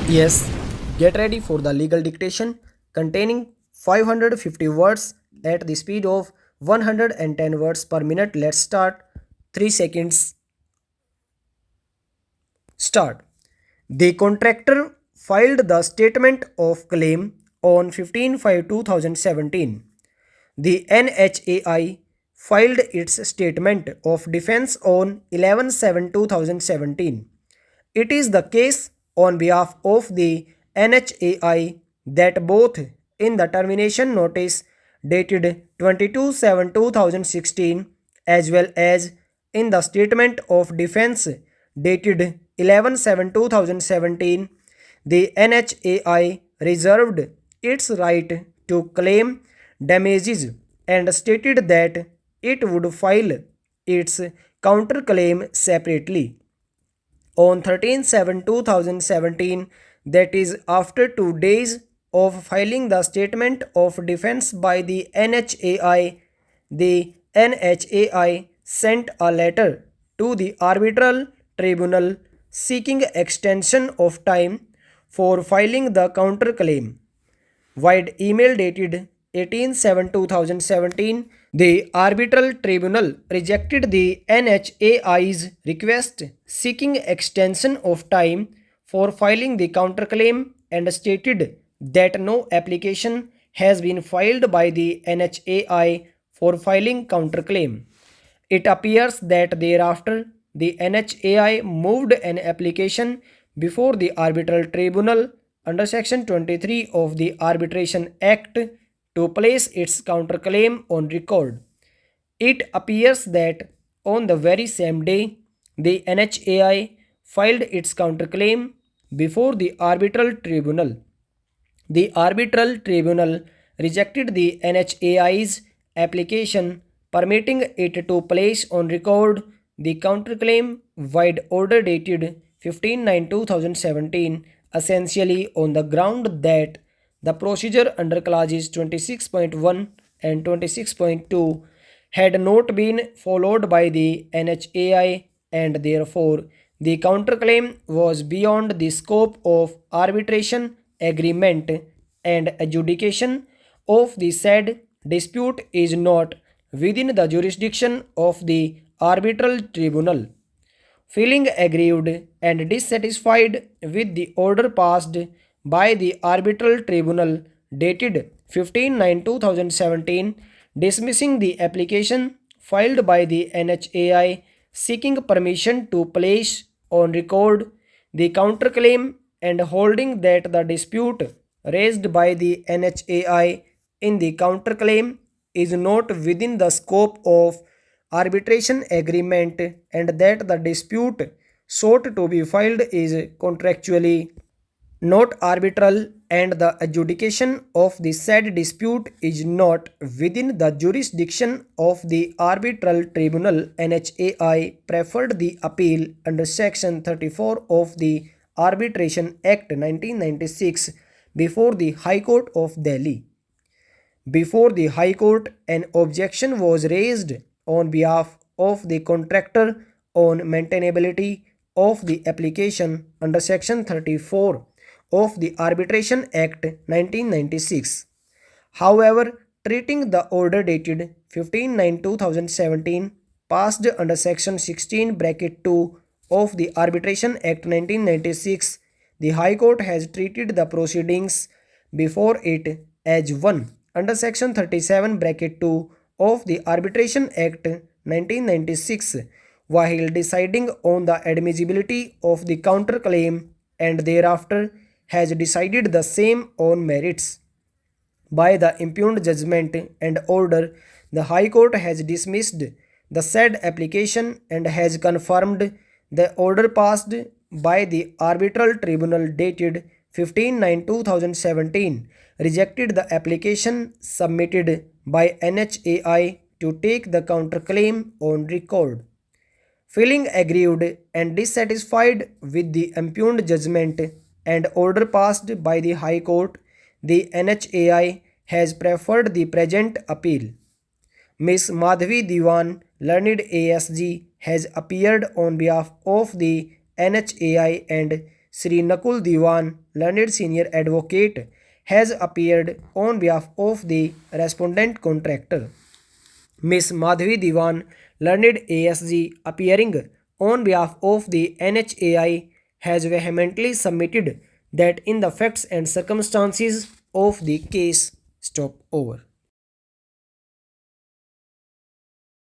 Yes, get ready for the legal dictation containing 550 words at the speed of 110 words per minute. Let's start. 3 seconds. Start. The contractor filed the statement of claim on 15/5/2017. The NHAI filed its statement of defense on 11/7/2017. It is the case on behalf of the NHAI that both in the termination notice dated 22/7/2016 as well as in the statement of defense dated 11/7/2017, the NHAI reserved its right to claim damages and stated that it would file its counterclaim separately. On 13/7/2017, that is after 2 days of filing the statement of defense by the NHAI sent a letter to the arbitral tribunal seeking extension of time for filing the counterclaim. Wide email dated 18/7/2017, the arbitral tribunal rejected the NHAI's request seeking extension of time for filing the counterclaim and stated that no application has been filed by the NHAI for filing counterclaim. It appears that thereafter the NHAI moved an application before the arbitral tribunal under section 23 of the Arbitration Act to place its counterclaim on record. It appears that on the very same day the NHAI filed its counterclaim before the arbitral tribunal. The arbitral tribunal rejected the NHAI's application permitting it to place on record the counterclaim wide order dated 15/9/2017, essentially on the ground that the procedure under clauses 26.1 and 26.2 had not been followed by the NHAI and therefore the counterclaim was beyond the scope of arbitration agreement and adjudication of the said dispute is not within the jurisdiction of the arbitral tribunal. Feeling aggrieved and dissatisfied with the order passed by the arbitral tribunal dated 15/9/2017 dismissing the application filed by the NHAI seeking permission to place on record the counterclaim and holding that the dispute raised by the NHAI in the counterclaim is not within the scope of arbitration agreement and that the dispute sought to be filed is contractually not arbitral and the adjudication of the said dispute is not within the jurisdiction of the arbitral tribunal. NHAI preferred the appeal under section 34 of the Arbitration Act 1996 before the High Court of Delhi. Before the High Court, an objection was raised on behalf of the contractor on maintainability of the application under section 34 of the Arbitration Act 1996. However, treating the order dated 15/9/2017 passed under section 16 bracket 2 of the Arbitration Act 1996, the High Court has treated the proceedings before it as one under section 37 bracket 2 of the Arbitration Act 1996 while deciding on the admissibility of the counterclaim and thereafter has decided the same on merits. By the impugned judgment and order, the High Court has dismissed the said application and has confirmed the order passed by the arbitral tribunal dated 15/9/2017 rejected the application submitted by NHAI to take the counterclaim on record. Feeling aggrieved and dissatisfied with the impugned judgment and order passed by the High Court, the NHAI has preferred the present appeal. Ms. Madhavi Diwan, learned ASG, has appeared on behalf of the NHAI and Sri Nakul Diwan, learned senior advocate, has appeared on behalf of the respondent contractor. Miss Madhavi Diwan, learned ASG, appearing on behalf of the NHAI, has vehemently submitted that in the facts and circumstances of the case, stop over.